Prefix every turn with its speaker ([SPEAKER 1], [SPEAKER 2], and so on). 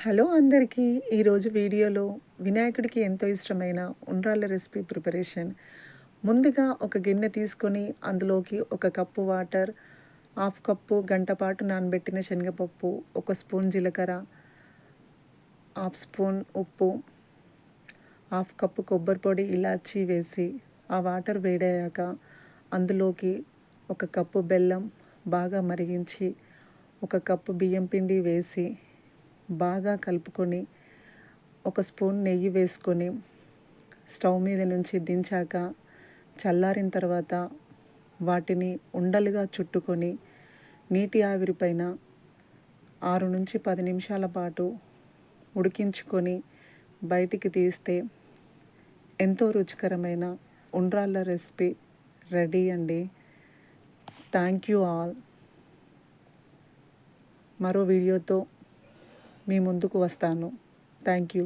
[SPEAKER 1] Hello అందరికీ. ఈరోజు వీడియోలో వినాయకుడికి ఎంతో ఇష్టమైన ఉండ్రాళ్ళ రెసిపీ ప్రిపరేషన్. ముందుగా ఒక గిన్నె తీసుకొని అందులోకి ఒక కప్పు వాటర్, హాఫ్ కప్పు గంట పాటు నానబెట్టిన శనగపప్పు, ఒక స్పూన్ జీలకర్ర, హాఫ్ స్పూన్ ఉప్పు, హాఫ్ కప్పు కొబ్బరి పొడి, ఇలాచీ వేసి ఆ వాటర్ వేడయ్యాక అందులోకి ఒక కప్పు బెల్లం బాగా మరిగించి ఒక కప్పు బియ్యం పిండి వేసి బాగా కలుపుకొని ఒక స్పూన్ నెయ్యి వేసుకొని స్టవ్ మీద నుంచి దించాక చల్లారిన తర్వాత వాటిని ఉండలుగా చుట్టుకొని నీటి ఆవిరి పైన 6 నుంచి 10 నిమిషాల పాటు ఉడికించుకొని బయటికి తీస్తే ఎంతో రుచికరమైన ఉండ్రాళ్ళ రెసిపీ రెడీ అండి. Thank you all. మరో వీడియోతో మీ ముందుకు వస్తాను. Thank you.